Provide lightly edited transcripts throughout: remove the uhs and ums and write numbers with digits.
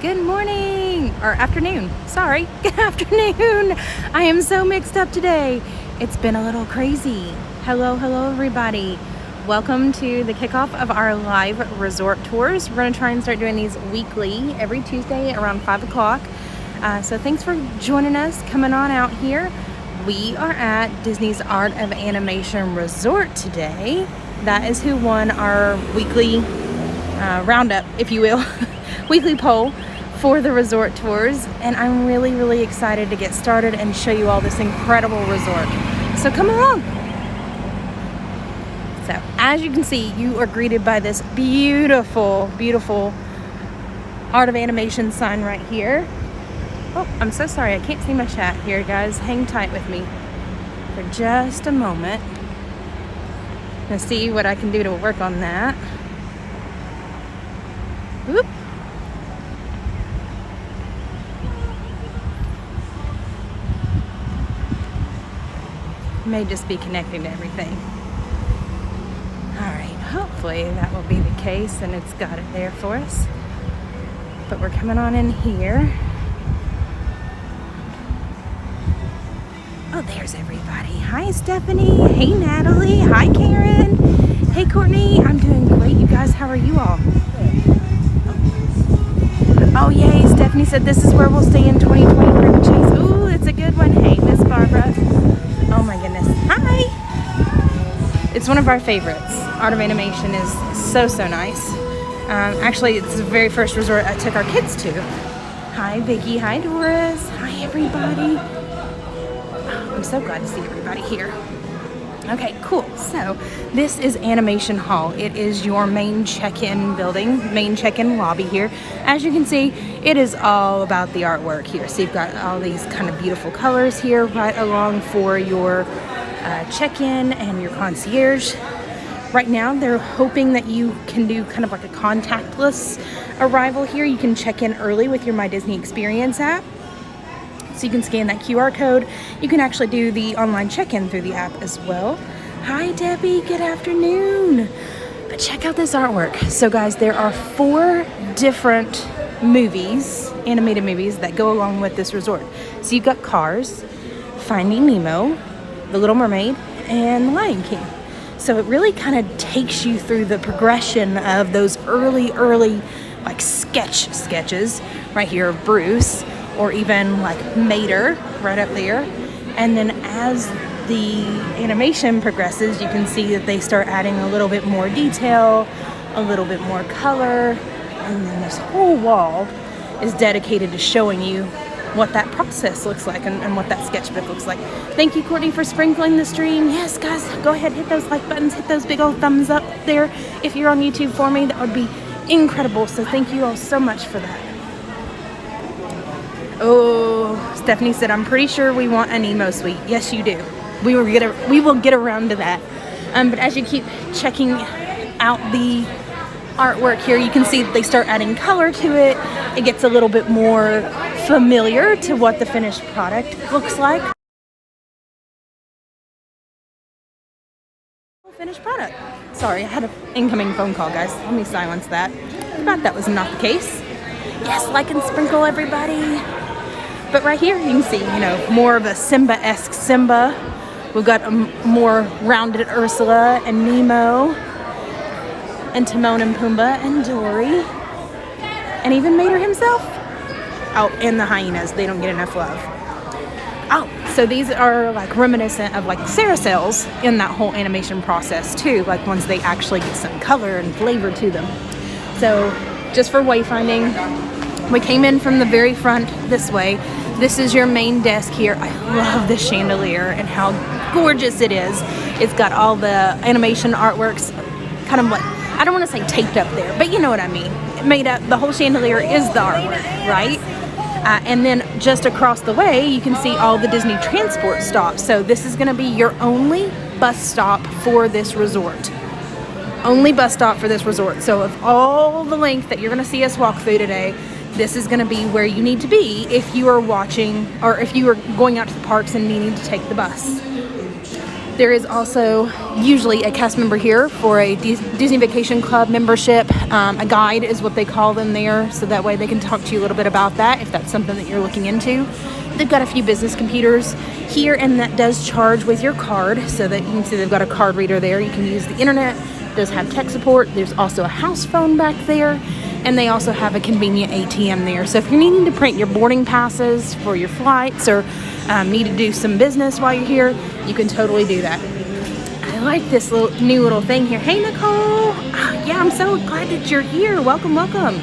Good morning, or afternoon, sorry, good afternoon. I am so mixed up today. It's been a little crazy. Hello everybody. Welcome to the kickoff of our live resort tours. We're gonna try and start doing these weekly, every Tuesday around 5 o'clock. So thanks for joining us, coming on out here. We are at Disney's Art of Animation Resort today. That is who won our weekly roundup, if you will, weekly poll for the resort tours, and I'm really excited to get started and show you all this incredible resort. So come along. So as you can see, you are greeted by this beautiful Art of Animation sign right here. Oh, I'm so sorry, I can't see my chat here, guys. Hang tight with me for just a moment. I'm gonna see what I can do to work on that. Whoop. May just be connecting to everything. All right, hopefully that will be the case and it's got it there for us. But we're coming on in here. Oh, there's everybody. Hi, Stephanie. Hey, Natalie. Hi, Karen. Hey, Courtney. I'm doing great, you guys. How are you all? Oh, yay. Stephanie said this is where we'll stay in 2023 with Chase. Ooh, it's a good one. Hey, Miss Barbara. Oh, my goodness. Hi. It's one of our favorites. Art of Animation is so nice. Actually, it's the very first resort I took our kids to. Hi, Vicki. Hi, Doris. Hi, everybody. I'm so glad to see everybody here. Okay, cool. So this is Animation Hall. It is your main check-in building, main check-in lobby here. As you can see, it is all about the artwork here. So you've got all these kind of beautiful colors here right along for your check-in and your concierge. Right now, they're hoping that you can do kind of like a contactless arrival here. You can check in early with your My Disney Experience app. So you can scan that QR code. You can actually do the online check-in through the app as well. Hi, Debbie. Good afternoon. But check out this artwork. So, guys, there are 4 different movies, animated movies, that go along with this resort. So you've got Cars, Finding Nemo, The Little Mermaid, and The Lion King. So it really kind of takes you through the progression of those early like sketches right here of Bruce, or even like Mater right up there. And then as the animation progresses, you can see that they start adding a little bit more detail, a little bit more color, and then this whole wall is dedicated to showing you what that process looks like and what that sketchbook looks like. Thank you, Courtney, for sprinkling the stream. Yes, guys, go ahead, hit those like buttons, hit those big old thumbs up there. If you're on YouTube for me, that would be incredible. So thank you all so much for that. Oh, Stephanie said, I'm pretty sure we want a Nemo suite. Yes, you do. We will get around to that. But as you keep checking out the artwork here, you can see that they start adding color to it. It gets a little bit more familiar to what the finished product looks like. Finished product. Sorry, I had an incoming phone call, guys. Let me silence that. I thought that was not the case. Yes, like and sprinkle, everybody. But right here, you can see, more of a Simba-esque Simba. We've got a more rounded Ursula and Nemo, and Timon and Pumbaa and Dory, and even Mater himself. Oh, and the hyenas. They don't get enough love. Oh, so these are like reminiscent of like carousels in that whole animation process too, like once they actually get some color and flavor to them. So just for wayfinding, we came in from the very front this way. This is your main desk here. I love this chandelier and how gorgeous it is. It's got all the animation artworks kind of like, I don't want to say taped up there, but you know what I mean. Made up, the whole chandelier is the artwork, right? And then just across the way, you can see all the Disney transport stops. So this is gonna be your only bus stop for this resort. Only bus stop for this resort. So of all the length that you're gonna see us walk through today, this is gonna be where you need to be if you are watching, or if you are going out to the parks and needing to take the bus. There is also usually a cast member here for a Disney Vacation Club membership. A guide is what they call them there, so that way they can talk to you a little bit about that if that's something that you're looking into. They've got a few business computers here, and that does charge with your card, so that you can see they've got a card reader there. You can use the internet. It does have tech support. There's also a house phone back there, and they also have a convenient ATM there. So if you're needing to print your boarding passes for your flights, or need to do some business while you're here, you can totally do that. I like this new little thing here. Hey, Nicole. Yeah, I'm so glad that you're here. Welcome, welcome.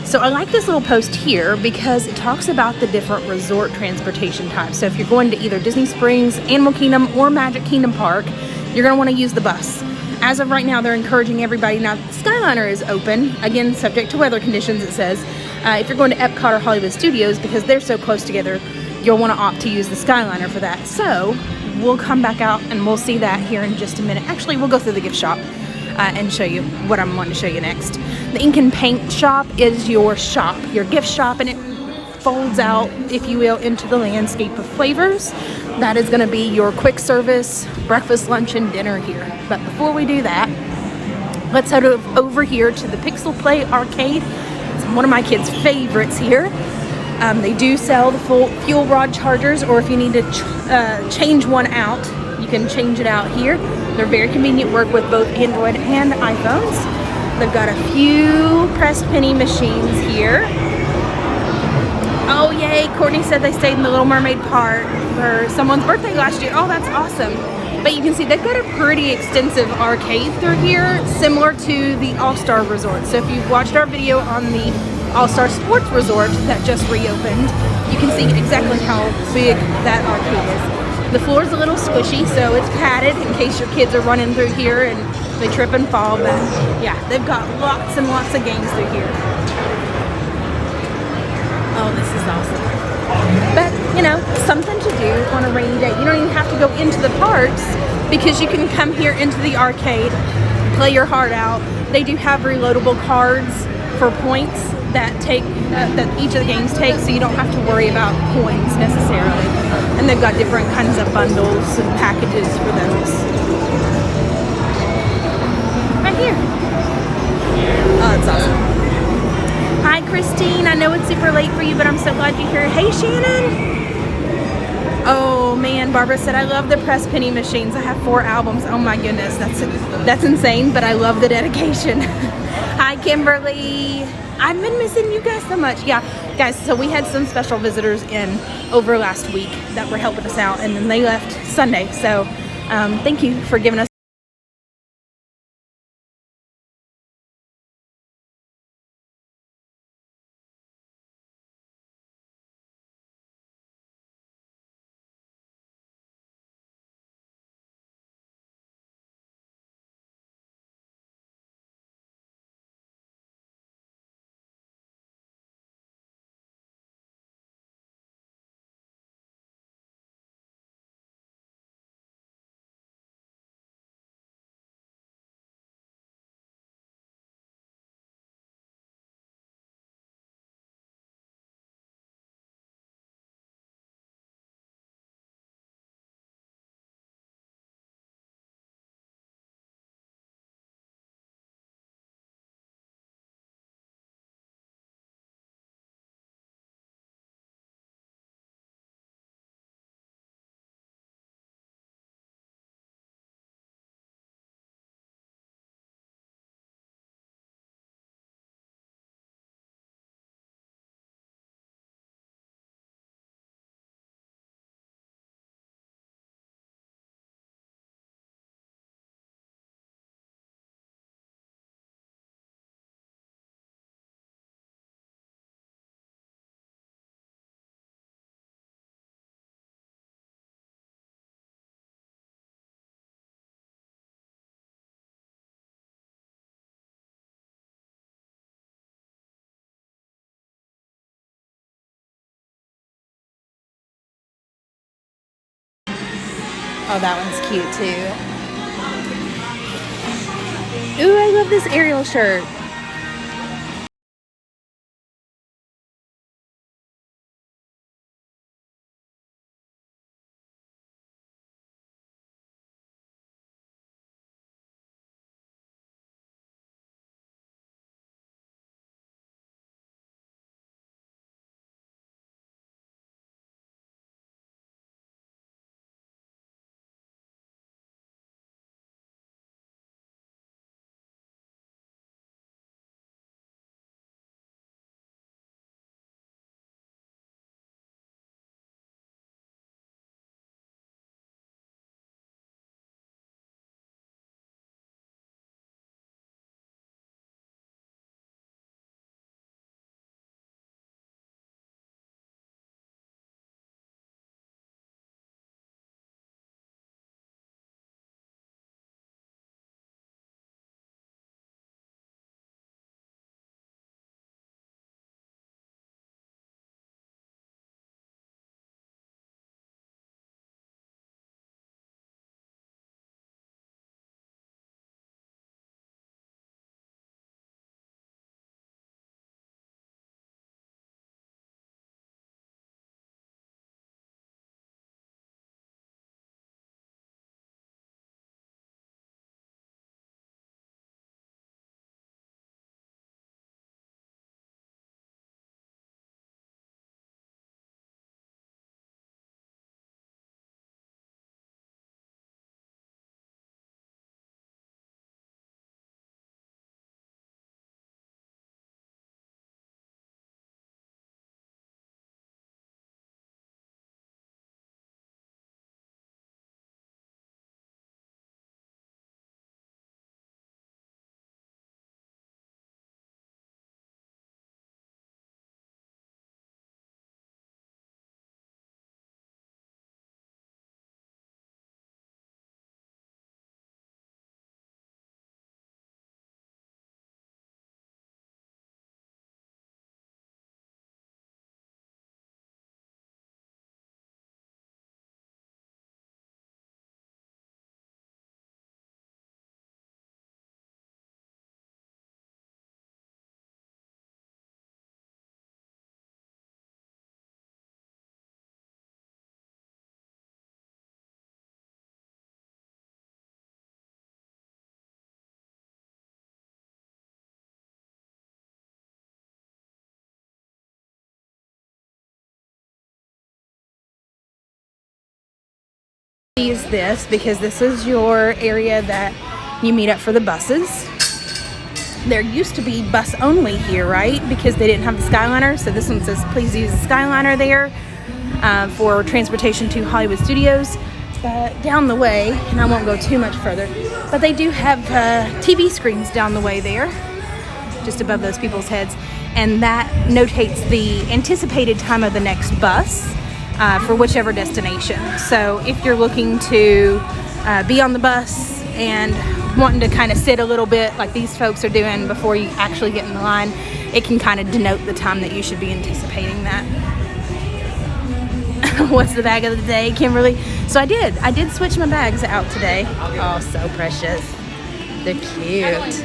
So I like this little post here because it talks about the different resort transportation types. So if you're going to either Disney Springs, Animal Kingdom, or Magic Kingdom Park, you're going to want to use the bus. As of right now, they're encouraging everybody. Now, Skyliner is open, again, subject to weather conditions, it says. If you're going to Epcot or Hollywood Studios, because they're so close together, you'll want to opt to use the Skyliner for that. So we'll come back out and we'll see that here in just a minute. Actually, we'll go through the gift shop and show you what I'm wanting to show you next. The Ink and Paint shop is your shop, your gift shop, and it folds out, if you will, into the landscape of flavors. That is going to be your quick service breakfast, lunch, and dinner here. But before we do that, let's head over here to the Pixel Play Arcade. It's one of my kids' favorites here. They do sell the full fuel rod chargers, or if you need to change one out, you can change it out here. They're very convenient, work with both Android and iPhones. They've got a few pressed penny machines here. Oh yay, Courtney said they stayed in the Little Mermaid part for someone's birthday last year. Oh, that's awesome. But you can see they've got a pretty extensive arcade through here, similar to the All-Star Resort. So if you've watched our video on the All-Star Sports Resort that just reopened, you can see exactly how big that arcade is. The floor is a little squishy, so it's padded in case your kids are running through here and they trip and fall. But yeah, they've got lots and lots of games through here. Oh, this is awesome. But, you know, something to do on a rainy day. You don't even have to go into the parks, because you can come here into the arcade, play your heart out. They do have reloadable cards for points that each of the games take, so you don't have to worry about coins necessarily. And they've got different kinds of bundles and packages for those. Right here. Oh, that's awesome. Hi, Christine. I know it's super late for you, but I'm so glad you're here. Hey, Shannon. Oh man, Barbara said, I love the press penny machines. I have 4 albums. Oh my goodness, that's insane, but I love the dedication. Hi, Kimberly. I've been missing you guys so much. Yeah, guys, so we had some special visitors in over last week that were helping us out, and then they left Sunday. So thank you for giving us oh, that one's cute too. Ooh, I love this Ariel shirt. is this, because this is your area that you meet up for the buses. There used to be bus only here, right? Because they didn't have the Skyliner. So this one says, please use the Skyliner there for transportation to Hollywood Studios. Down the way, and I won't go too much further, but they do have TV screens down the way there, just above those people's heads. And that notates the anticipated time of the next bus for whichever destination. So if you're looking to be on the bus and wanting to kind of sit a little bit like these folks are doing before you actually get in the line, it can kind of denote the time that you should be anticipating that. What's the bag of the day, Kimberly? So I did switch my bags out today. Oh, so precious. They're cute.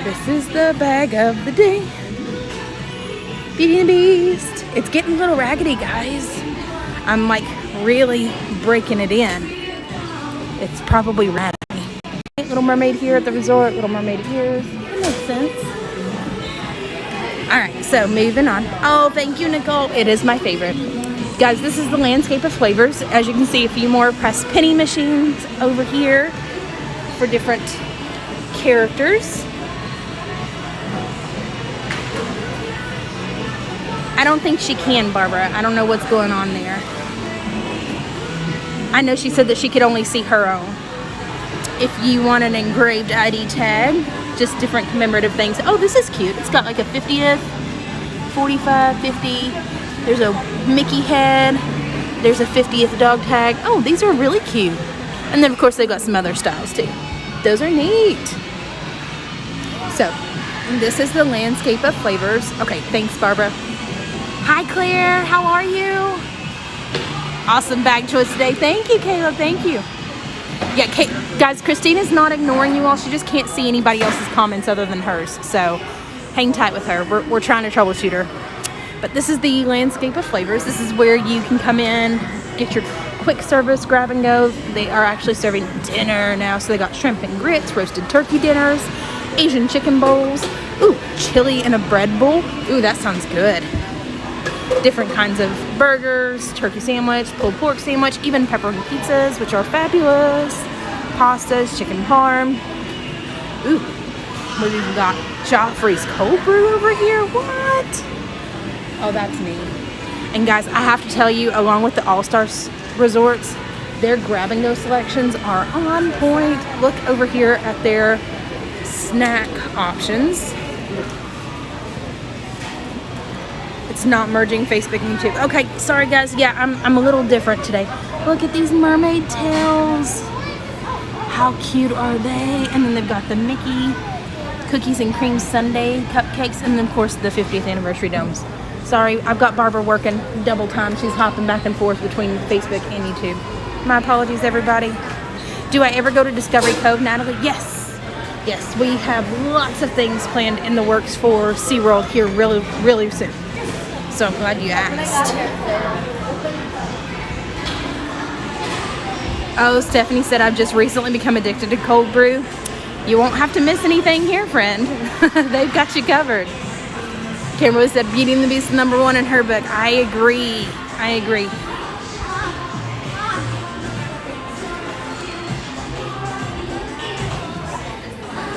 This is the bag of the day. Beauty and the Beast. It's getting a little raggedy, guys. I'm like really breaking it in. It's probably raggedy. Little Mermaid here at the resort, Little Mermaid here. That makes sense. All right, so moving on. Oh, thank you, Nicole. It is my favorite. Guys, this is the landscape of flavors. As you can see, a few more pressed penny machines over here for different characters. I don't think she can, Barbara. I don't know what's going on there. I know she said that she could only see her own. If you want an engraved ID tag, just different commemorative things. Oh, this is cute. It's got like a 50th, 45, 50. There's a Mickey head. There's a 50th dog tag. Oh, these are really cute. And then, of course, they've got some other styles, too. Those are neat. So, this is the landscape of flavors. Okay, thanks, Barbara. Hi, Claire. How are you? Awesome bag choice today. Thank you, Caleb. Thank you. Yeah, guys, Christina's not ignoring you all. She just can't see anybody else's comments other than hers. So, hang tight with her. We're trying to troubleshoot her. But this is the landscape of flavors. This is where you can come in, get your quick service, grab and go. They are actually serving dinner now. So they got shrimp and grits, roasted turkey dinners, Asian chicken bowls. Ooh, chili and a bread bowl. Ooh, that sounds good. Different kinds of burgers, turkey sandwich, pulled pork sandwich, even pepperoni pizzas, which are fabulous. Pastas, chicken parm. Ooh, what have we got? Joffrey's cold brew over here. What? Oh, that's neat. And guys, I have to tell you, along with the All-Stars resorts, their grab-and-go selections are on point. Look over here at their snack options. It's not merging Facebook and YouTube. Okay, sorry guys. Yeah, I'm a little different today. Look at these mermaid tails. How cute are they? And then they've got the Mickey cookies and cream sundae cupcakes, and then of course the 50th anniversary domes. Sorry, I've got Barbara working double time. She's hopping back and forth between Facebook and YouTube. My apologies, everybody. Do I ever go to Discovery Cove, Natalie? Yes. Yes, we have lots of things planned in the works for SeaWorld here really, really soon. So I'm glad you asked. Oh, Stephanie said, I've just recently become addicted to cold brew. You won't have to miss anything here, friend. They've got you covered. Kimberly said, Beauty and the Beast is #1 in her book. I agree. I agree.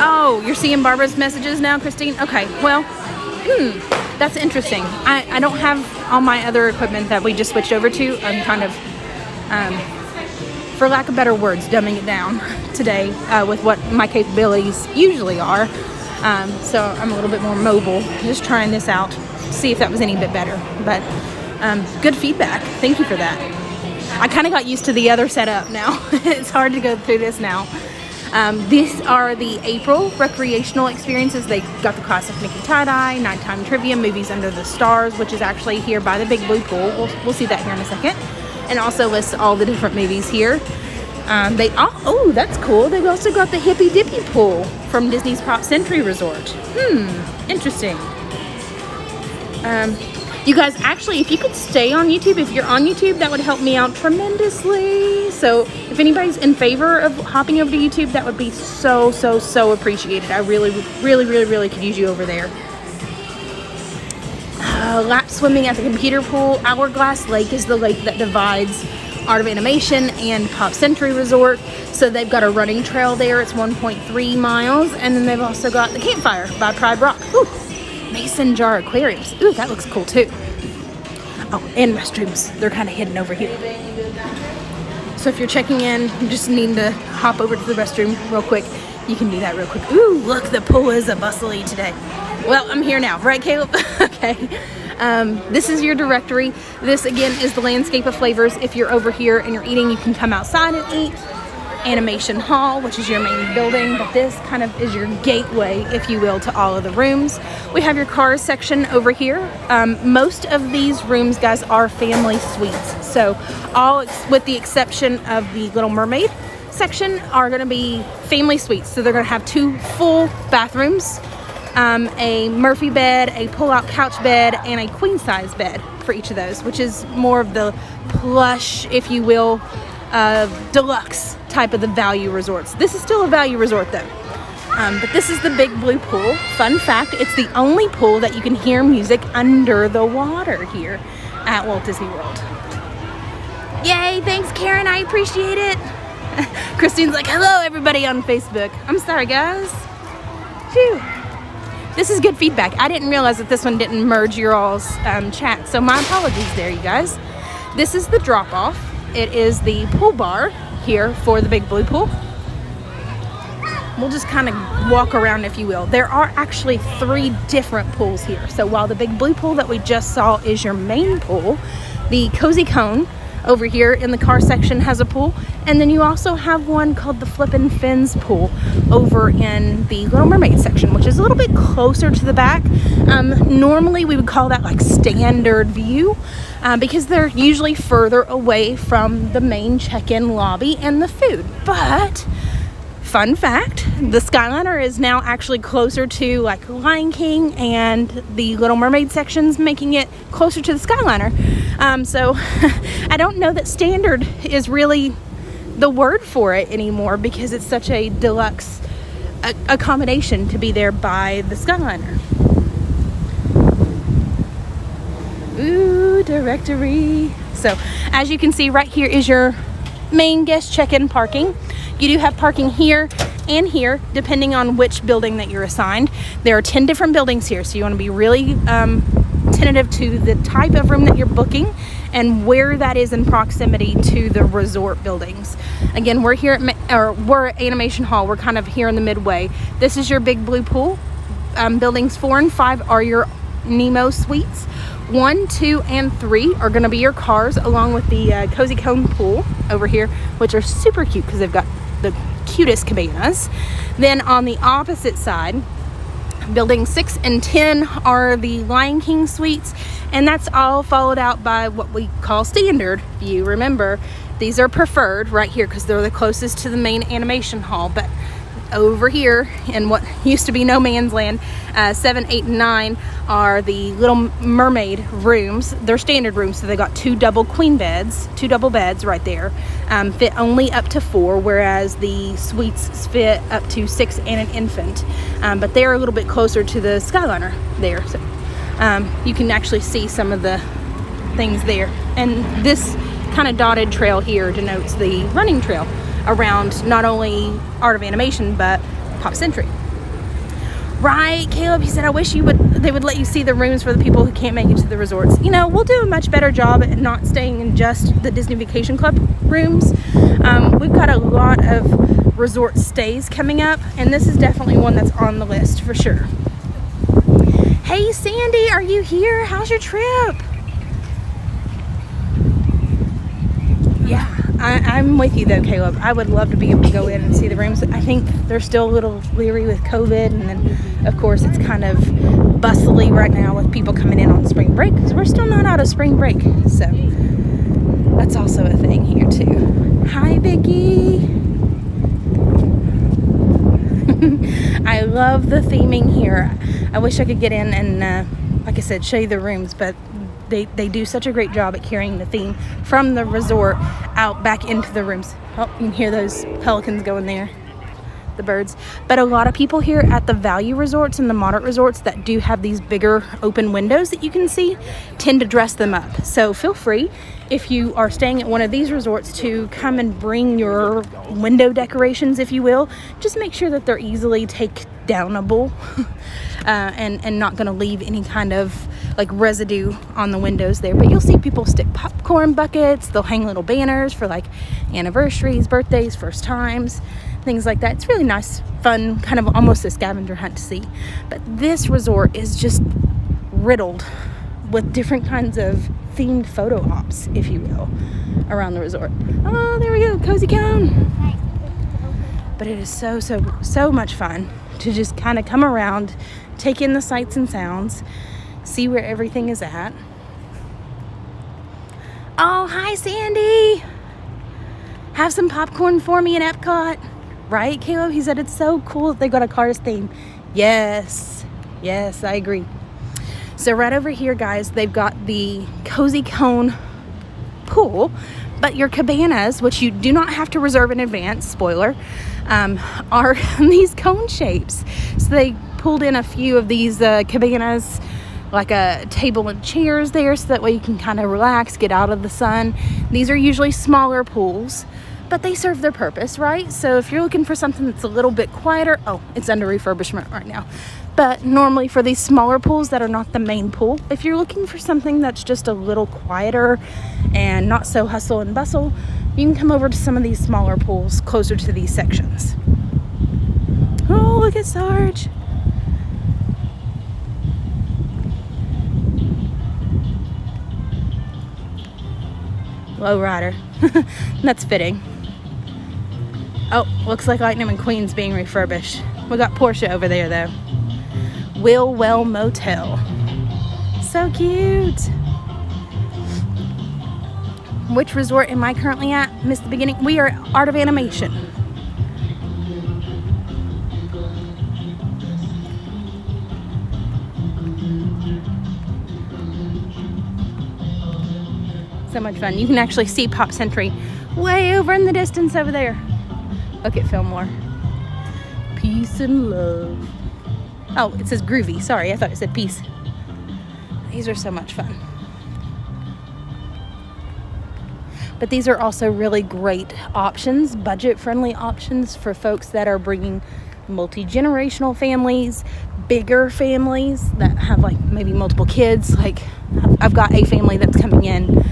Oh, you're seeing Barbara's messages now, Christine? Okay, well, that's interesting. I don't have all my other equipment that we just switched over to. I'm kind of, for lack of better words, dumbing it down today with what my capabilities usually are. So I'm a little bit more mobile. Just trying this out, see if that was any bit better. But good feedback. Thank you for that. I kind of got used to the other setup now. It's hard to go through this now. These are the April recreational experiences. They got the classic Mickey tie-dye, nighttime trivia, movies under the stars, which is actually here by the big blue pool. We'll see that here in a second. And also lists all the different movies here. Oh, that's cool. They've also got the Hippy Dippy pool from Disney's Pop Century Resort. Interesting. You guys, actually, if you could stay on YouTube, if you're on YouTube, that would help me out tremendously. So if anybody's in favor of hopping over to YouTube, that would be so, so, so appreciated. I really, really, really, really could use you over there. Lap swimming at the computer pool. Hourglass Lake is the lake that divides Art of Animation and Pop Century Resort. So they've got a running trail there. It's 1.3 miles. And then they've also got the campfire by Pride Rock. Ooh, mason jar aquariums. Ooh, that looks cool too. Oh, and restrooms. They're kind of hidden over here. So if you're checking in, you just need to hop over to the restroom real quick. You can do that real quick. Ooh, look, the pool is a bustly today. Well, I'm here now, right, Caleb? Okay. This is your directory. This, again, is the landscape of flavors. If you're over here and you're eating, you can come outside and eat. Animation Hall, which is your main building, but this kind of is your gateway, if you will, to all of the rooms. We have your cars section over here. Most of these rooms, guys, are family suites. So all with the exception of the Little Mermaid section are going to be family suites. So they're going to have 2 full bathrooms, a Murphy bed, a pull-out couch bed, and a queen-size bed for each of those, which is more of the plush, if you will, deluxe type of the value resorts. This is still a value resort though. But this is the Big Blue Pool. Fun fact, it's the only pool that you can hear music under the water here at Walt Disney World. Yay, thanks Karen, I appreciate it. Christine's like, hello everybody on Facebook. I'm sorry guys. Phew. This is good feedback. I didn't realize that this one didn't merge your all's chat, so my apologies there, you guys. This is the drop off. It is the pool bar here for the Big Blue Pool. We'll just kind of walk around, if you will. There are actually 3 different pools here. So while the Big Blue Pool that we just saw is your main pool, the Cozy Cone over here in the car section has a pool. And then you also have one called the Flippin' Fins pool over in the Little Mermaid section, which is a little bit closer to the back. Normally we would call that like standard view because they're usually further away from the main check-in lobby and the food. But fun fact, the Skyliner is now actually closer to like Lion King and the Little Mermaid sections, making it closer to the Skyliner. So I don't know that standard is really the word for it anymore because it's such a deluxe accommodation to be there by the Skyliner. Ooh, directory. So as you can see, right here is your main guest check-in parking. You do have parking here and here, depending on which building that you're assigned. There are 10 different buildings here, so you want to be really tentative to the type of room that you're booking and where that is in proximity to the resort buildings. Again, we're here at we're at Animation Hall. We're kind of here in the midway. This is your Big Blue Pool. Buildings 4 and 5 are your Nemo suites. 1, 2, and 3 are going to be your cars, along with the Cozy Cone pool over here, which are super cute because they've got the cutest cabanas. Then on the opposite side, buildings 6 and 10 are the Lion King suites, and that's all followed out by what we call standard view. Remember, these are preferred right here because they're the closest to the main animation hall. But over here in what used to be no man's land, 7, 8, and 9 are the Little Mermaid rooms. They're standard rooms, so they got 2 double beds right there. Fit only up to 4, whereas the suites fit up to 6 and an infant. But they're a little bit closer to the Skyliner there. So you can actually see some of the things there. And this kind of dotted trail here denotes the running trail around not only Art of Animation but Pop Century. Right, Caleb, you said I wish they would let you see the rooms for the people who can't make it to the resorts. You know, we'll do a much better job at not staying in just the Disney Vacation Club rooms. We've got a lot of resort stays coming up, and this is definitely one that's on the list for sure. Hey Sandy, are you here? How's your trip? Yeah, I'm with you though, Caleb. I would love to be able to go in and see the rooms. I think they're still a little leery with COVID, and then of course it's kind of bustly right now with people coming in on spring break because we're still not out of spring break. So that's also a thing here too. Hi Vicky. I love the theming here. I wish I could get in and like I said, show you the rooms, but they do such a great job at carrying the theme from the resort out back into the rooms. Oh, you can hear those pelicans going there. the birds. But a lot of people here at the value resorts and the moderate resorts that do have these bigger open windows that you can see tend to dress them up. So feel free, if you are staying at one of these resorts, to come and bring your window decorations, if you will. Just make sure that they're easily take downable and not going to leave any kind of like residue on the windows there. But you'll see people stick popcorn buckets. They'll hang little banners for like anniversaries, birthdays, first times, things like that. It's really nice, fun, kind of almost a scavenger hunt to see. But this resort is just riddled with different kinds of themed photo ops, if you will, around the resort. Oh, there we go, cozy cone. But it is so much fun to just kind of come around, take in the sights and sounds, see where everything is at. Oh, hi, Sandy. Have some popcorn for me in Epcot. Right, Caleb? He said it's so cool that they got a Cars theme. Yes, I agree. So right over here, guys, they've got the Cozy Cone pool, but your cabanas, which you do not have to reserve in advance, spoiler, are these cone shapes. So they pulled in a few of these cabanas, like a table and chairs there, so that way you can kind of relax, get out of the sun. These are usually smaller pools, but they serve their purpose, right? So if you're looking for something that's a little bit quieter, oh, it's under refurbishment right now. But normally for these smaller pools that are not the main pool, if you're looking for something that's just a little quieter and not so hustle and bustle, you can come over to some of these smaller pools closer to these sections. Oh, look at Sarge. Lowrider. That's fitting. Oh, looks like Lightning McQueen's being refurbished. We got Porsche over there though. Willwell Motel. So cute. Which resort am I currently at? Missed the beginning. We are at Art of Animation. So much fun. You can actually see Pop Century way over in the distance over there. Look at Fillmore. Peace and love. Oh, it says groovy. Sorry, I thought it said peace. These are so much fun. But these are also really great options, budget-friendly options for folks that are bringing multi-generational families, bigger families that have like maybe multiple kids. Like I've got a family that's coming in,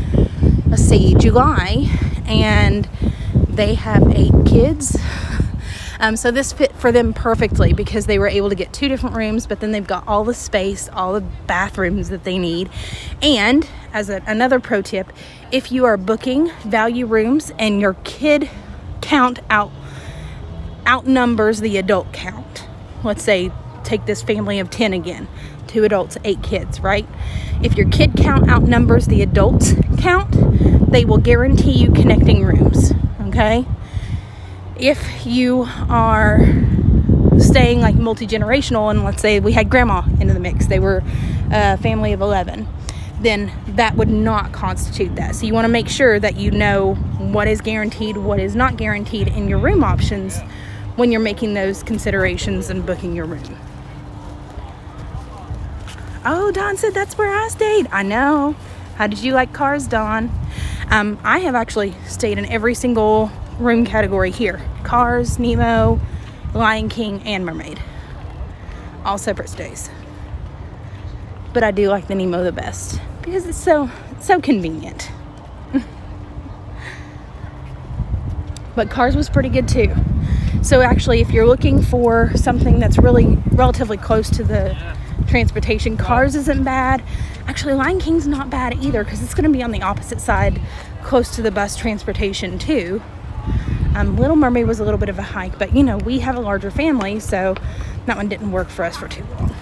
let's see, July, and they have 8 kids. So this fit for them perfectly because they were able to get 2 different rooms, but then they've got all the space, all the bathrooms that they need. And as another pro tip, if you are booking value rooms and your kid count outnumbers the adult count, let's say take this family of 10 again, 2 adults, 8 kids, right? If your kid count outnumbers the adults count, they will guarantee you connecting rooms, okay? If you are staying like multi-generational, and let's say we had grandma into the mix, they were a family of 11, then that would not constitute that. So you want to make sure that you know what is guaranteed, what is not guaranteed in your room options when you're making those considerations and booking your room. Oh, Dawn said that's where I stayed. I know. How did you like Cars, Dawn? I have actually stayed in every single room category here. Cars, Nemo, Lion King, and Mermaid. All separate stays. But I do like the Nemo the best because it's so convenient. But Cars was pretty good too. So actually, if you're looking for something that's really relatively close to the transportation, Cars isn't bad. Actually, Lion King's not bad either because it's going to be on the opposite side, close to the bus transportation too. Little Mermaid was a little bit of a hike, but you know, we have a larger family, so that one didn't work for us for too long.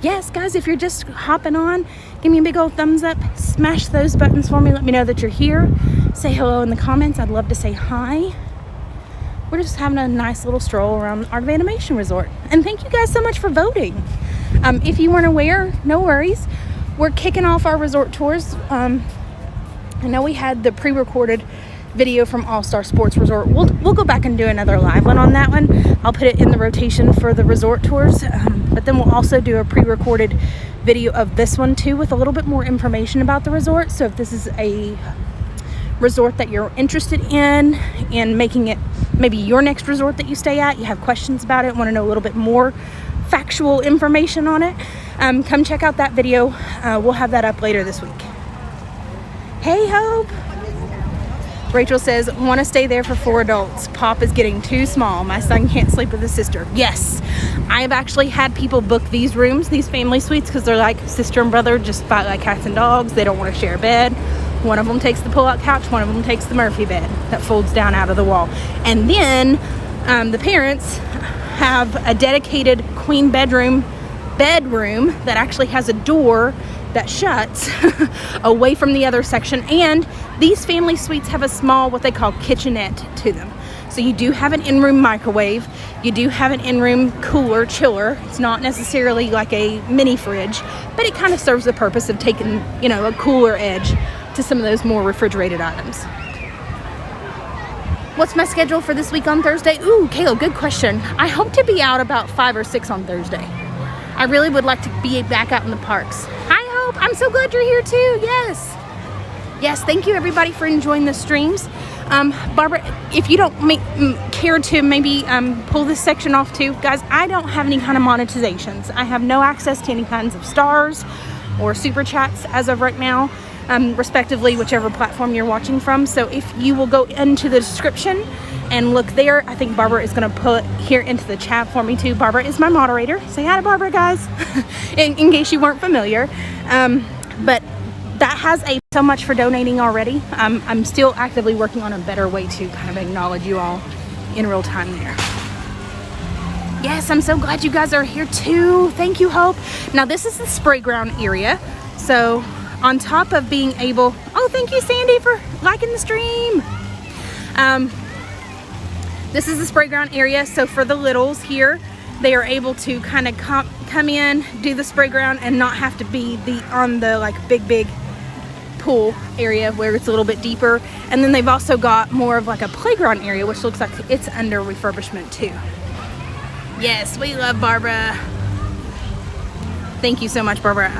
Yes, guys, if you're just hopping on, give me a big old thumbs up, smash those buttons for me, let me know that you're here, say hello in the comments. I'd love to say hi. We're just having a nice little stroll around the Art of Animation Resort, and thank you guys so much for voting. If you weren't aware, no worries, we're kicking off our resort tours. I know we had the pre-recorded video from All Star Sports Resort. We'll go back and do another live one on that one. I'll put it in the rotation for the resort tours, but then we'll also do a pre-recorded video of this one too with a little bit more information about the resort. So if this is a resort that you're interested in and making it maybe your next resort that you stay at, you have questions about it, want to know a little bit more factual information on it, come check out that video. We'll have that up later this week. Hey Hope! Rachel says, want to stay there for 4 adults. Pop is getting too small. My son can't sleep with his sister. Yes, I've actually had people book these rooms, these family suites, because they're like sister and brother, just fight like cats and dogs. They don't want to share a bed. One of them takes the pull-out couch. One of them takes the Murphy bed that folds down out of the wall. And then the parents have a dedicated queen bedroom that actually has a door that shuts away from the other section. And these family suites have a small, what they call kitchenette to them. So you do have an in-room microwave. You do have an in-room cooler, chiller. It's not necessarily like a mini fridge, but it kind of serves the purpose of taking, a cooler edge to some of those more refrigerated items. What's my schedule for this week on Thursday? Ooh, Kayla, good question. I hope to be out about 5 or 6 on Thursday. I really would like to be back out in the parks. Hi, Hope. I'm so glad you're here too. Yes. Yes, thank you everybody for enjoying the streams. Barbara, if you don't care to maybe pull this section off too, guys, I don't have any kind of monetizations. I have no access to any kinds of stars or super chats as of right now, respectively, whichever platform you're watching from. So if you will go into the description and look there, I think Barbara is going to put here into the chat for me too. Barbara is my moderator. Say hi to Barbara, guys, in case you weren't familiar. But that has so much for donating already. I'm still actively working on a better way to kind of acknowledge you all in real time there. Yes, I'm so glad you guys are here too. Thank you, Hope. Now this is the spray ground area. So on top of being able, oh, thank you, Sandy, for liking the stream. This is the spray ground area. So for the littles here, they are able to kind of come in, do the spray ground, and not have to be on the like big pool area where it's a little bit deeper. And then they've also got more of like a playground area, which looks like it's under refurbishment too. Yes, we love Barbara. Thank you so much, Barbara.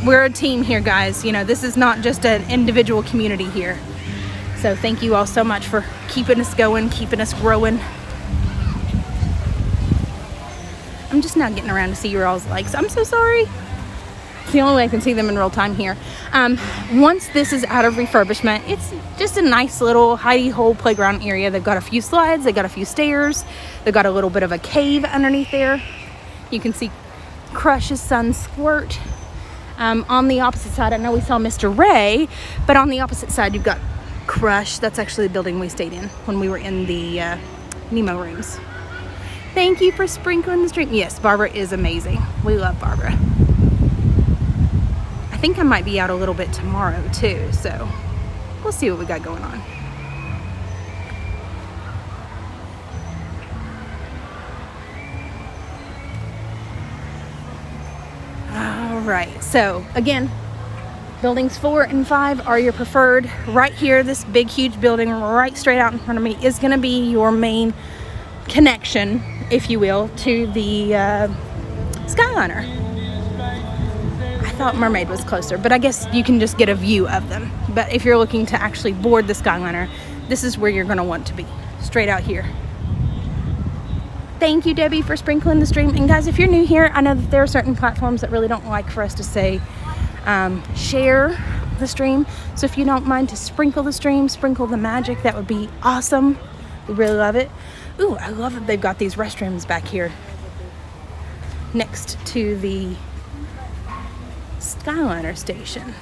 We're a team here, guys. This is not just an individual community here. So thank you all so much for keeping us going, keeping us growing. I'm just now getting around to see your all's likes. I'm so sorry. It's the only way I can see them in real time here. Once this is out of refurbishment, it's just a nice little hidey hole playground area. They've got a few slides, they've got a few stairs, they've got a little bit of a cave underneath there. You can see Crush's son Squirt. On the opposite side, I know we saw Mr. Ray, but on the opposite side you've got Crush. That's actually the building we stayed in when we were in the Nemo rooms. Thank you for sprinkling the stream. Yes, Barbara is amazing. We love Barbara. I think I might be out a little bit tomorrow too, so we'll see what we got going on. All right, so again, buildings 4 and 5 are your preferred. Right here, this big, huge building right straight out in front of me is going to be your main connection, if you will, to the Skyliner. I thought Mermaid was closer, but I guess you can just get a view of them. But if you're looking to actually board the Skyliner, this is where you're going to want to be, straight out here. Thank you, Debbie, for sprinkling the stream. And guys, if you're new here, I know that there are certain platforms that really don't like for us to say share the stream. So if you don't mind to sprinkle the stream, sprinkle the magic, that would be awesome. We really love it. Ooh, I love that they've got these restrooms back here next to the Skyliner station.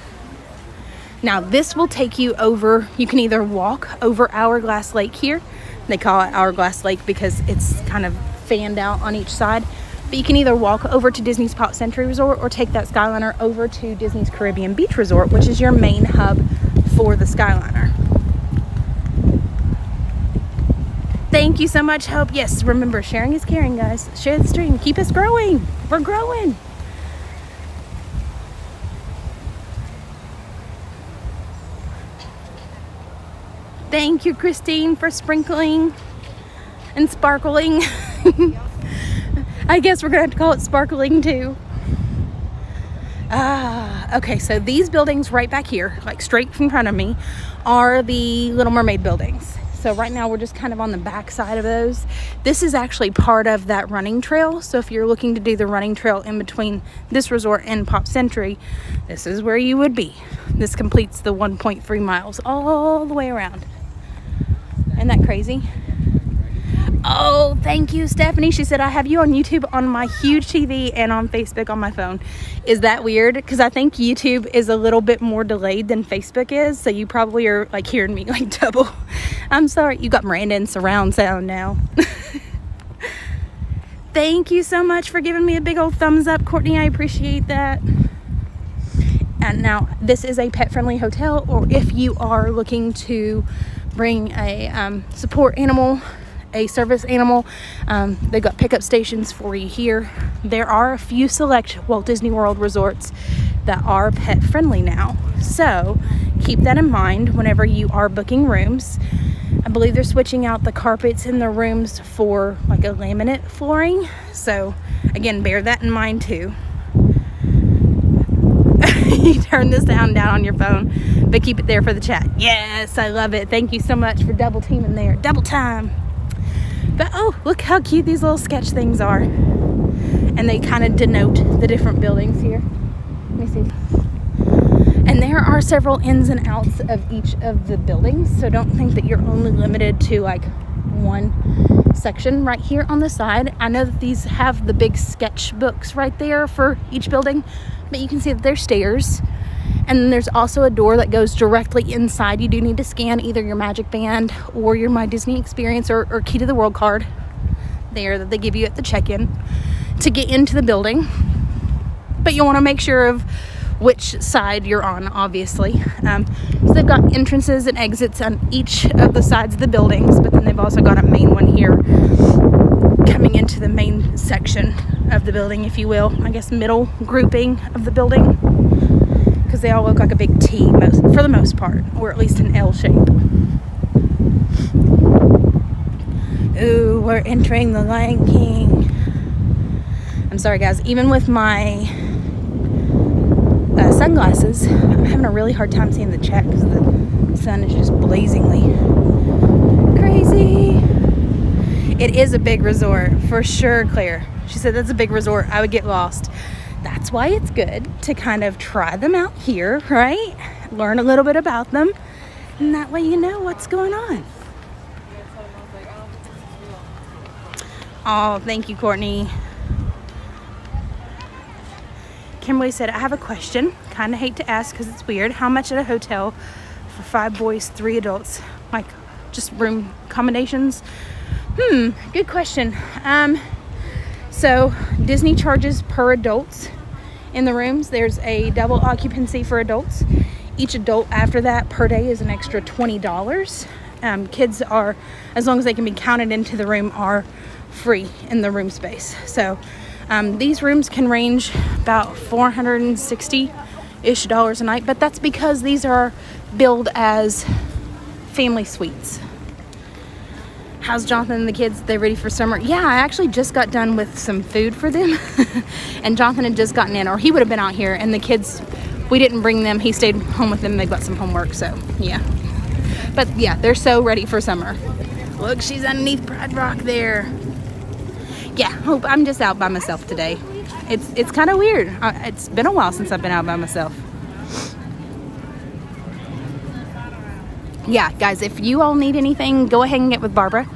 Now this will take you over, you can either walk over Hourglass Lake here. They call it Hourglass Lake because it's kind of fanned out on each side. But you can either walk over to Disney's Pop Century Resort or take that Skyliner over to Disney's Caribbean Beach Resort, which is your main hub for the Skyliner. Thank you so much, Hope. Yes, remember, sharing is caring, guys. Share the stream. Keep us growing. We're growing. Thank you, Christine, for sprinkling and sparkling. I guess we're gonna have to call it sparkling too. Okay, so these buildings right back here, like straight in front of me, are the Little Mermaid buildings. So right now we're just kind of on the back side of those. This is actually part of that running trail. So if you're looking to do the running trail in between this resort and Pop Century, this is where you would be. This completes the 1.3 miles all the way around. Isn't that crazy? Oh, thank you, Stephanie. She said, I have you on YouTube on my huge TV and on Facebook on my phone. Is that weird? Because I think YouTube is a little bit more delayed than Facebook is. So you probably are like hearing me like double. I'm sorry. You got Myranda in surround sound now. Thank you so much for giving me a big old thumbs up, Courtney. I appreciate that. And now this is a pet-friendly hotel, or if you are looking to bring a support animal, a service animal, they've got pickup stations for you here. There are a few select Walt Disney World resorts that are pet friendly now, so keep that in mind whenever you are booking rooms. I believe they're switching out the carpets in the rooms for like a laminate flooring, so again, bear that in mind too. You turn the sound down on your phone, but keep it there for the chat. Yes, I love it. Thank you so much for double teaming there. Double time. But oh, look how cute these little sketch things are. And they kind of denote the different buildings here. Let me see. And there are several ins and outs of each of the buildings. So don't think that you're only limited to like one section right here on the side. I know that these have the big sketch books right there for each building, but you can see that there's stairs. And then there's also a door that goes directly inside. You do need to scan either your Magic Band or your My Disney Experience or Key to the World card there that they give you at the check-in to get into the building. But you want to make sure of which side you're on, obviously. So they've got entrances and exits on each of the sides of the buildings, but then they've also got a main one here coming into the main section of the building, if you will. I guess middle grouping of the building, because they all look like a big T for the most part, or at least an L shape. Ooh, we're entering the Lion King. I'm sorry guys, even with my sunglasses, I'm having a really hard time seeing the chat because the sun is just blazingly crazy. It is a big resort for sure, Claire. She said that's a big resort. I would get lost. That's why it's good to kind of try them out here, right? Learn a little bit about them, and that way you know what's going on. Oh, thank you, Courtney. Kimberly said, I have a question. Kind of hate to ask because it's weird. How much at a hotel for 5 boys, 3 adults? Like, just room accommodations? Good question. So Disney charges per adults in the rooms. There's a double occupancy for adults. Each adult after that per day is an extra $20. Kids are, as long as they can be counted into the room, are free in the room space. So these rooms can range about $460-ish a night, but that's because these are billed as family suites. How's Jonathan and the kids? They ready for summer? Yeah, I actually just got done with some food for them. And Jonathan had just gotten in, or he would have been out here. And the kids, we didn't bring them. He stayed home with them. They got some homework, so yeah. But yeah, they're so ready for summer. Look, she's underneath Pride Rock there. Yeah, hope I'm just out by myself today. It's kind of weird. It's been a while since I've been out by myself. Yeah, guys, if you all need anything, go ahead and get with Barbara.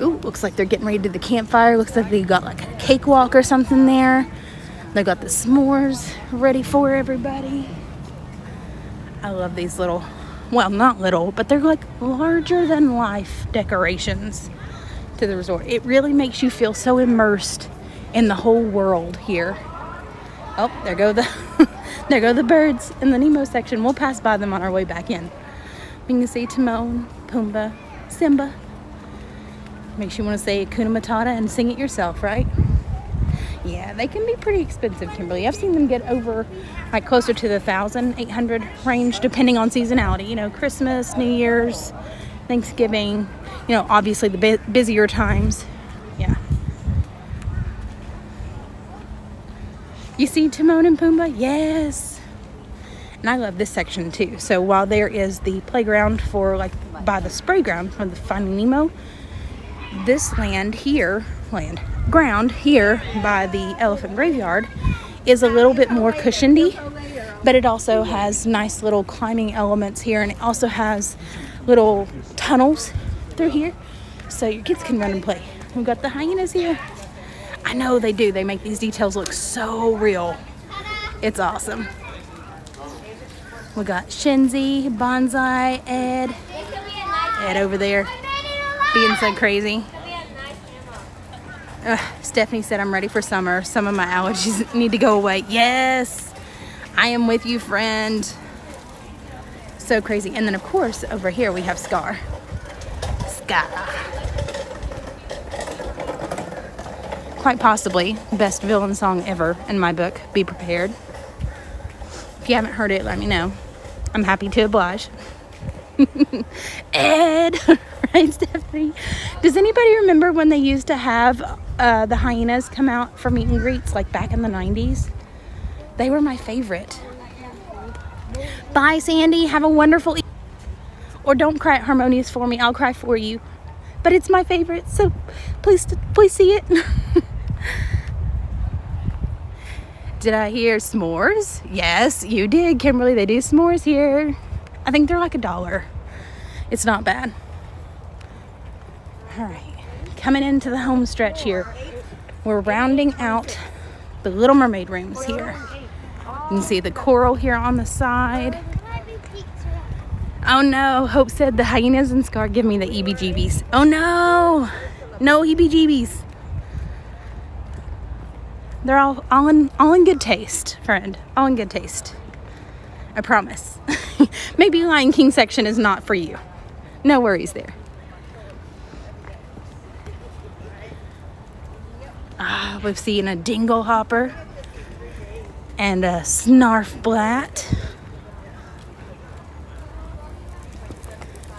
Ooh, looks like they're getting ready to do the campfire. Looks like they got like a cakewalk or something there. They got the s'mores ready for everybody. I love these little, well, not little, but they're like larger than life decorations to the resort. It really makes you feel so immersed in the whole world here. Oh, there go the there go the birds in the Nemo section. We'll pass by them on our way back in. You can see Timon, Pumbaa, Simba. Makes you want to say Hakuna Matata and sing it yourself, right? Yeah, they can be pretty expensive, Kimberly. I've seen them get over like closer to the 1,800 range, depending on seasonality. You know, Christmas, New Year's, Thanksgiving, you know, obviously the busier times. Yeah. You see Timon and Pumbaa? Yes. And I love this section too. So while there is the playground for like by the spray ground from the Finding Nemo, this ground here by the elephant graveyard is a little bit more cushiony, but it also has nice little climbing elements here, and it also has little tunnels through here so your kids can run and play. We've got the hyenas here. I know they do. They make these details look so real. It's awesome. We got Shinzy, Bonsai, Ed over there being so crazy. Stephanie said I'm ready for summer. Some of my allergies need to go away. Yes, I am with you, friend. So crazy. And then of course over here we have Scar. Quite possibly best villain song ever in my book. Be prepared. If you haven't heard it, let me know. I'm happy to oblige. Ed, right, Stephanie? Does anybody remember when they used to have the hyenas come out for meet and greets, like back in the 90s? They were my favorite. Bye, Sandy. Have a wonderful evening. Or don't cry at Harmonious for me. I'll cry for you. But it's my favorite, so please see it. Did I hear s'mores? Yes, you did, Kimberly. They do s'mores here. I think they're like $1. It's not bad. All right, coming into the home stretch here. We're rounding out the Little Mermaid rooms here. You can see the coral here on the side. Oh no, Hope said the hyenas and Scar give me the EBGBs. Oh no, no EBGBs. They're all in good taste, friend. All in good taste. I promise. Maybe Lion King section is not for you. No worries there. We've seen a dingle hopper and a snarf blat.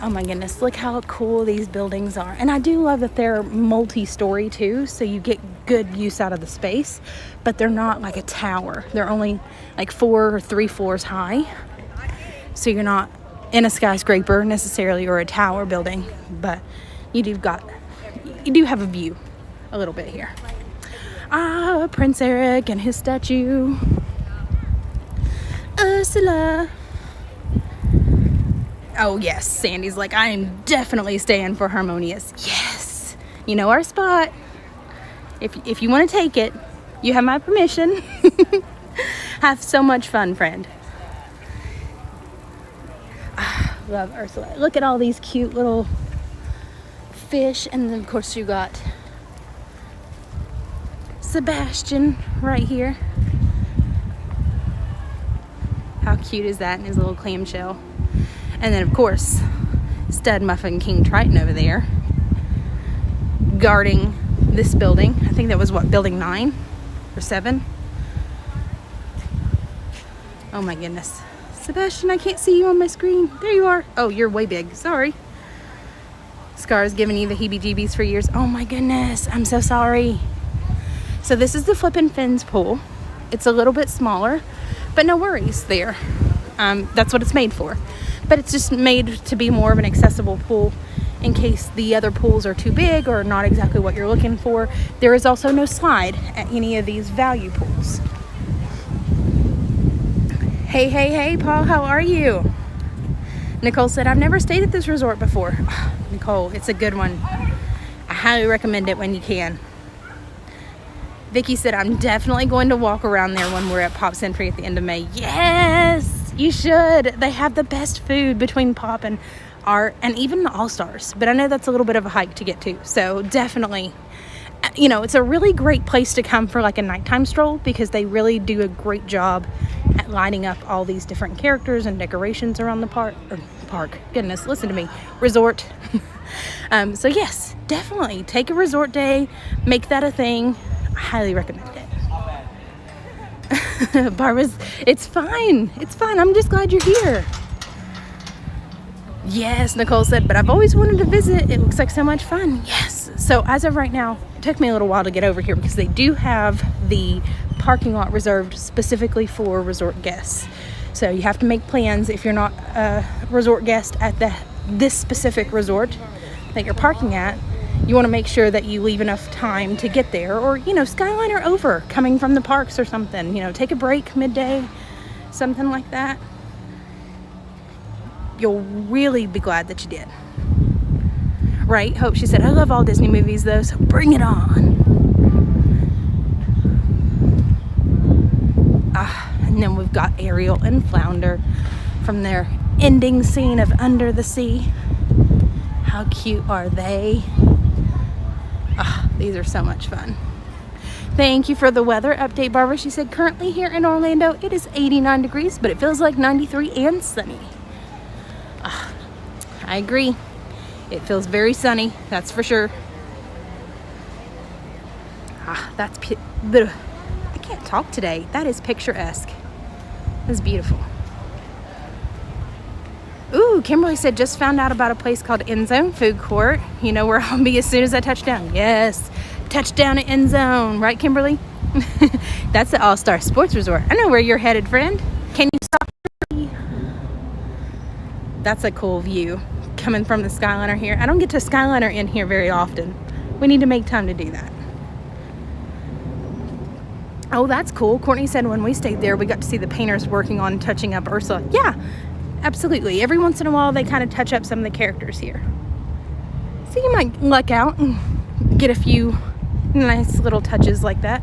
Oh my goodness, look how cool these buildings are. And I do love that they're multi-story too, so you get good use out of the space, but they're not like a tower. They're only like 4 or 3 floors high. So you're not in a skyscraper necessarily or a tower building, but you do have a view a little bit here. Prince Eric and his statue. Ursula. Oh yes, Sandy's like, I am definitely staying for Harmonious. Yes, you know our spot. If you want to take it, you have my permission. Have so much fun, friend. Love Ursula. Look at all these cute little fish, and then of course you got Sebastian right here. How cute is that in his little clamshell? And then, of course, Stud Muffin King Triton over there guarding this building. I think that was, what, building 9 or 7? Oh, my goodness. Sebastian, I can't see you on my screen. There you are. Oh, you're way big. Sorry. Scar's giving you the heebie-jeebies for years. Oh, my goodness. I'm so sorry. So this is the Flippin' Fins pool. It's a little bit smaller, but no worries there. That's what it's made for. But it's just made to be more of an accessible pool in case the other pools are too big or not exactly what you're looking for. There is also no slide at any of these value pools. Hey, Paul, how are you? Nicole said, I've never stayed at this resort before. Nicole, it's a good one. I highly recommend it when you can. Vicky said, I'm definitely going to walk around there when we're at Pop Century at the end of May. Yes! You should. They have the best food between Pop and Art and even the All-Stars. But I know that's a little bit of a hike to get to. So definitely, you know, it's a really great place to come for like a nighttime stroll because they really do a great job at lighting up all these different characters and decorations around the park. Goodness, listen to me. Resort. So yes, definitely take a resort day. Make that a thing. I highly recommend it. Barbara's, it's fine. I'm just glad you're here. Yes, Nicole said, but I've always wanted to visit. It looks like so much fun. Yes. So as of right now, it took me a little while to get over here because they do have the parking lot reserved specifically for resort guests. So you have to make plans if you're not a resort guest at this specific resort that you're parking at. You want to make sure that you leave enough time to get there, or, Skyliner over coming from the parks or something. Take a break midday, something like that. You'll really be glad that you did. Right? Hope, she said, I love all Disney movies though, so bring it on. And then we've got Ariel and Flounder from their ending scene of Under the Sea. How cute are they? These are so much fun. Thank you for the weather update, Barbara. She said, currently here in Orlando, it is 89 degrees, but it feels like 93 and sunny. I agree. It feels very sunny, that's for sure. That's I can't talk today. That is picturesque. That's beautiful. Ooh, Kimberly said, just found out about a place called End Zone Food Court. You know where I'll be as soon as I touch down. Yes, touchdown at End Zone. Right, Kimberly? That's the All-Star Sports Resort. I know where you're headed, friend. Can you stop? That's a cool view coming from the Skyliner here. I don't get to Skyliner in here very often. We need to make time to do that. Oh, that's cool. Courtney said when we stayed there, we got to see the painters working on touching up Ursula. Yeah, absolutely. Every once in a while, they kind of touch up some of the characters here. So you might luck out and get a few nice little touches like that.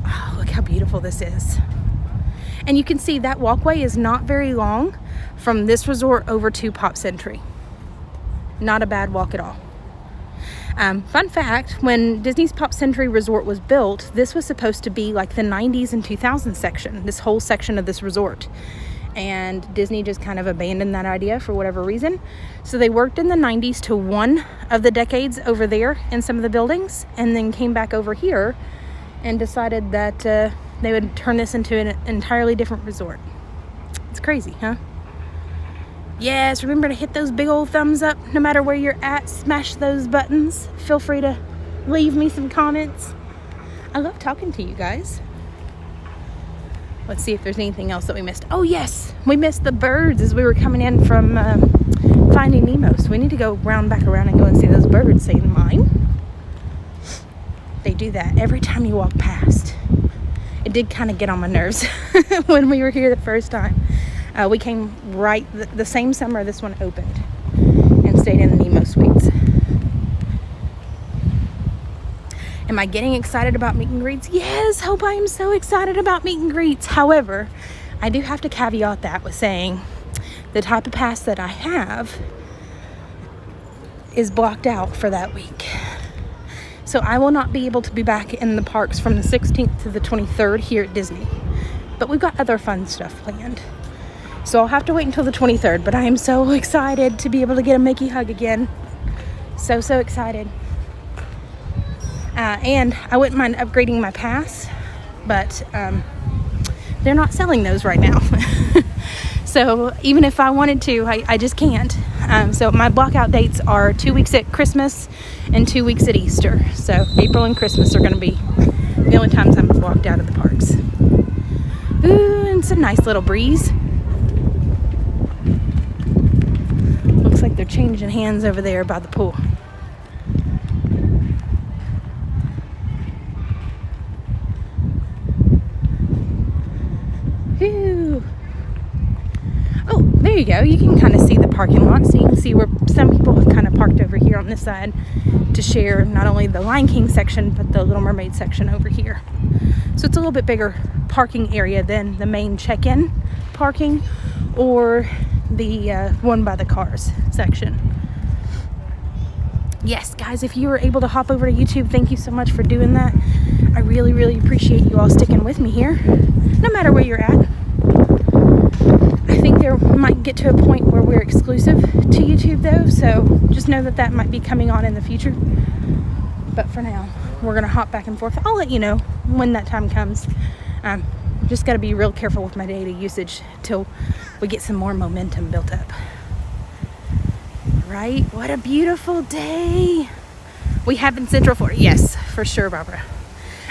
Oh, look how beautiful this is. And you can see that walkway is not very long from this resort over to Pop Century. Not a bad walk at all. Fun fact, when Disney's Pop Century Resort was built, this was supposed to be like the 90s and 2000s section, this whole section of this resort. And Disney just kind of abandoned that idea for whatever reason. So they worked in the 90s to one of the decades over there in some of the buildings, and then came back over here and decided that they would turn this into an entirely different resort. It's crazy, huh? Yes, remember to hit those big old thumbs up no matter where you're at. Smash those buttons. Feel free to leave me some comments. I love talking to you guys. Let's see if there's anything else that we missed. Oh yes, we missed the birds as we were coming in from Finding Nemo. So we need to go back around and go and see those birds. Say mine. They do that every time you walk past. It did kind of get on my nerves when we were here the first time. We came right the same summer this one opened and stayed in the Nemo Suites. Am I getting excited about meet and greets? Yes, Hope, I am so excited about meet and greets. However, I do have to caveat that with saying the type of pass that I have is blocked out for that week. So I will not be able to be back in the parks from the 16th to the 23rd here at Disney. But we've got other fun stuff planned. So I'll have to wait until the 23rd, but I am so excited to be able to get a Mickey hug again. So excited. And I wouldn't mind upgrading my pass, but they're not selling those right now. So even if I wanted to, I just can't. So my blockout dates are 2 weeks at Christmas and 2 weeks at Easter. So April and Christmas are going to be the only times I'm blocked out of the parks. Ooh, and it's a nice little breeze. Looks like they're changing hands over there by the pool. Whew. Oh, there you go. You can kind of see the parking lot. So you can see where some people have kind of parked over here on this side to share not only the Lion King section, but the Little Mermaid section over here. So it's a little bit bigger parking area than the main check-in parking or the one by the cars section. Yes, guys, if you were able to hop over to YouTube, thank you so much for doing that. I really, really appreciate you all sticking with me here, no matter where you're at. I think there might get to a point where we're exclusive to YouTube, though, so just know that that might be coming on in the future. But for now, we're going to hop back and forth. I'll let you know when that time comes. Just got to be real careful with my data usage till we get some more momentum built up. Right? What a beautiful day. We have in Central Florida. Yes, for sure, Barbara.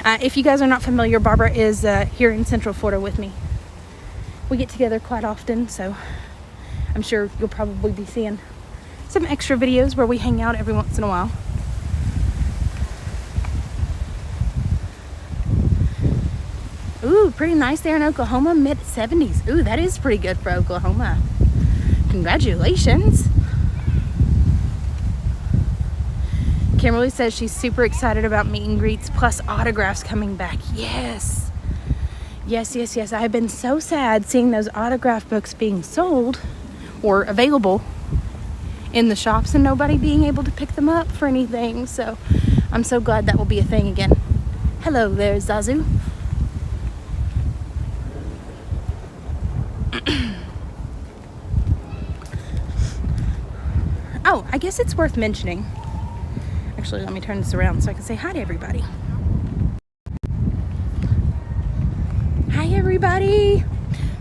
If you guys are not familiar, Barbara is here in Central Florida with me. We get together quite often, so I'm sure you'll probably be seeing some extra videos where we hang out every once in a while. Ooh, pretty nice there in Oklahoma, mid-70s. Ooh, that is pretty good for Oklahoma. Congratulations. Kimberly says she's super excited about meet and greets plus autographs coming back. Yes. Yes, yes, yes. I have been so sad seeing those autograph books being sold or available in the shops and nobody being able to pick them up for anything. So I'm so glad that will be a thing again. Hello there, Zazu. Oh, I guess it's worth mentioning. Actually, let me turn this around so I can say hi to everybody. Hi, everybody.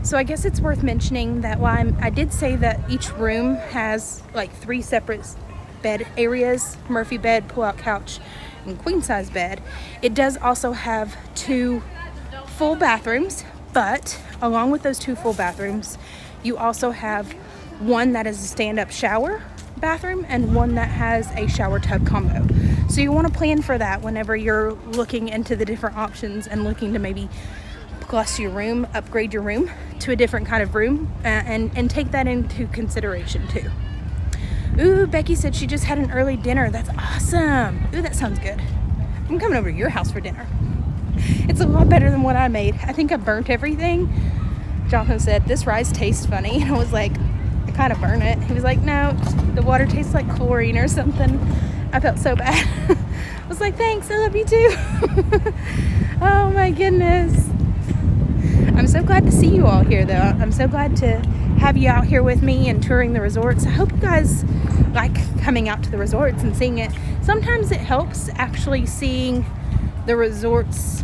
So I guess it's worth mentioning that while I did say that each room has like 3 separate bed areas, Murphy bed, pull-out couch, and queen-size bed, it does also have 2 full bathrooms, but along with those 2 full bathrooms, you also have one that is a stand-up shower bathroom and one that has a shower tub combo. So you want to plan for that whenever you're looking into the different options and looking to maybe plus your room, upgrade your room to a different kind of room, and take that into consideration too. Ooh, Becky said she just had an early dinner. That's awesome. Ooh, that sounds good. I'm coming over to your house for dinner. It's a lot better than what I made. I think I burnt everything. Jonathan said, this rice tastes funny. And I was like, I kind of burnt it. He was like, no, the water tastes like chlorine or something. I felt so bad. I was like, thanks, I love you too. Oh my goodness. I'm so glad to see you all here though. I'm so glad to have you out here with me and touring the resorts. I hope you guys like coming out to the resorts and seeing it. Sometimes it helps actually seeing the resorts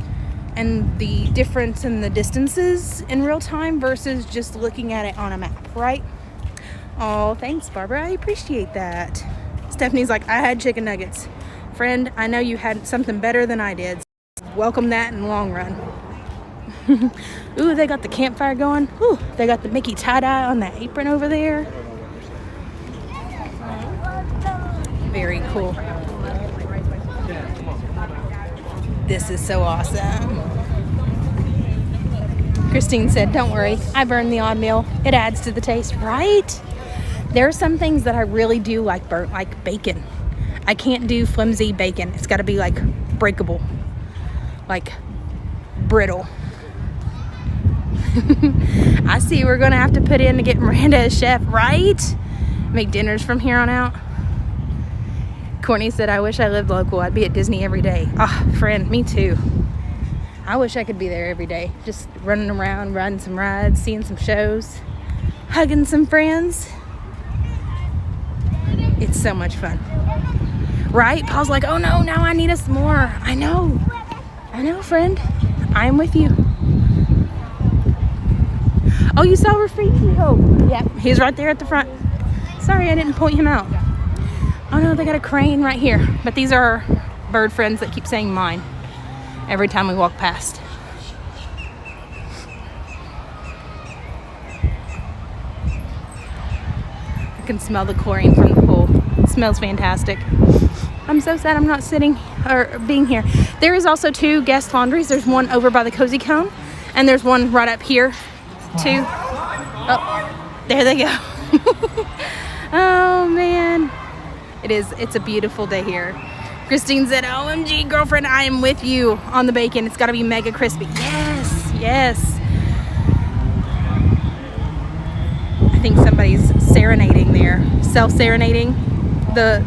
and the difference in the distances in real time versus just looking at it on a map, right? Oh, thanks, Barbara. I appreciate that. Stephanie's like, I had chicken nuggets. Friend, I know you had something better than I did. Welcome that in the long run. Ooh, they got the campfire going. Ooh, they got the Mickey tie-dye on that apron over there. Very cool. This is so awesome. Christine said, don't worry, I burned the odd meal. It adds to the taste, right? There are some things that I really do like burnt, like bacon. I can't do flimsy bacon. It's got to be like breakable, like brittle. I see we're going to have to put in to get Myranda a chef, right? Make dinners from here on out. Courtney said, I wish I lived local. I'd be at Disney every day. Ah, friend, me too. I wish I could be there every day. Just running around, riding some rides, seeing some shows, hugging some friends. It's so much fun. Right? Paul's like, oh no, now I need us more. I know, friend. I'm with you. Oh, you saw Rafiki? Oh, yep. He's right there at the front. Sorry, I didn't point him out. Oh no, they got a crane right here. But these are bird friends that keep saying mine every time we walk past. I can smell the chlorine from the pool. It smells fantastic. I'm so sad I'm not sitting or being here. There is also 2 guest laundries. There's one over by the Cozy Cone, and there's one right up here too. Oh, there they go. Oh man, it's a beautiful day here. Christine said, OMG girlfriend, I am with you on the bacon. It's got to be mega crispy. Yes. I think somebody's serenading there, self-serenading the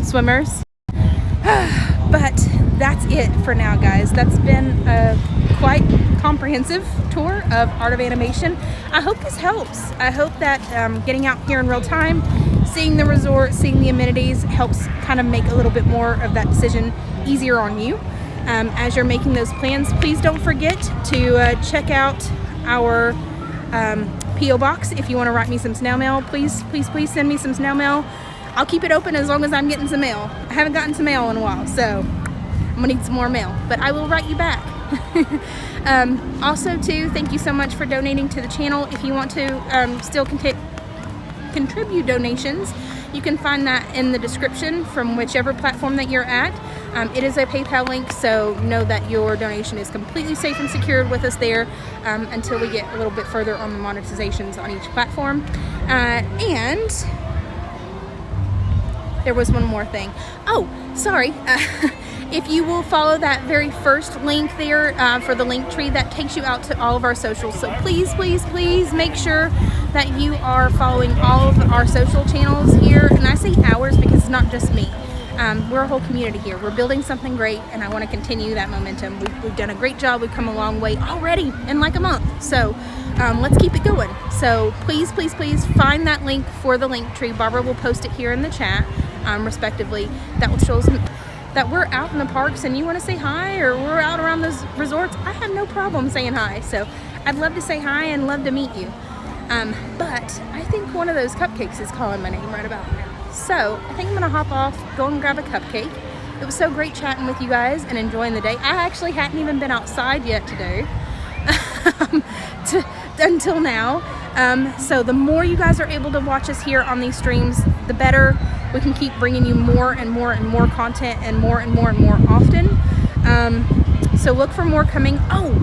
swimmers. But that's it for now, guys. That's been a quite comprehensive tour of Art of Animation. I hope this helps. I hope that getting out here in real time, seeing the resort, seeing the amenities helps kind of make a little bit more of that decision easier on you. as you're making those plans. Please don't forget to check out our P.O. box. If you want to write me some snail mail, please send me some snail mail. I'll keep it open as long as I'm getting some mail. I haven't gotten some mail in a while, so I'm gonna need some more mail, but I will write you back. Also too, thank you so much for donating to the channel. If you want to still contribute donations, you can find that in the description from whichever platform that you're at. It is a PayPal link, so know that your donation is completely safe and secured with us there until we get a little bit further on the monetizations on each platform. And there was one more thing. Oh, sorry. If you will follow that very first link there for the link tree, that takes you out to all of our socials. So please make sure that you are following all of our social channels here. And I say ours because it's not just me. We're a whole community here. We're building something great, and I want to continue that momentum. We've done a great job. We've come a long way already in like a month. So let's keep it going. So please find that link for the link tree. Barbara will post it here in the chat, respectively. That will show us that we're out in the parks and you want to say hi, or we're out around those resorts. I have no problem saying hi. So I'd love to say hi and love to meet you. But I think one of those cupcakes is calling my name right about now. So I think I'm gonna hop off, go and grab a cupcake. It was so great chatting with you guys and enjoying the day. I actually hadn't even been outside yet today until now. So the more you guys are able to watch us here on these streams, the better. We can keep bringing you more and more content and more often. So look for more coming. Oh,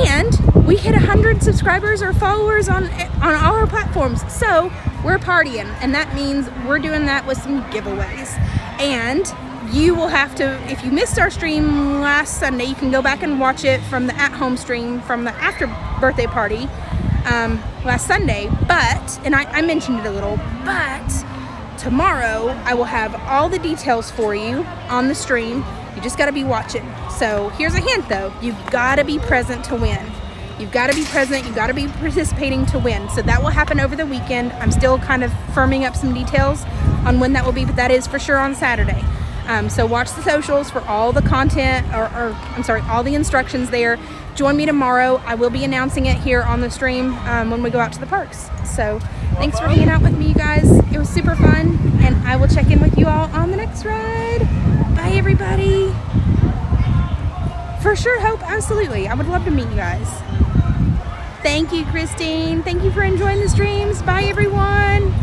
and we hit 100 subscribers or followers on all our platforms. So we're partying, and that means we're doing that with some giveaways. And you will have to, if you missed our stream last Sunday, you can go back and watch it from the at-home stream from the after birthday party last Sunday. But, and I mentioned it a little, but tomorrow I will have all the details for you on the stream. You just got to be watching. So here's a hint though, you've got to be present to win. You've got to be present, you've got to be participating to win. So that will happen over the weekend. I'm still kind of firming up some details on when that will be, but that is for sure on Saturday. So watch the socials for all the content, all the instructions there. Join me tomorrow. I will be announcing it here on the stream when we go out to the parks. So thanks for hanging out with me, you guys. It was super fun, and I will check in with you all on the next ride. Bye, everybody. For sure, Hope, absolutely. I would love to meet you guys. Thank you, Christine. Thank you for enjoying the streams. Bye, everyone.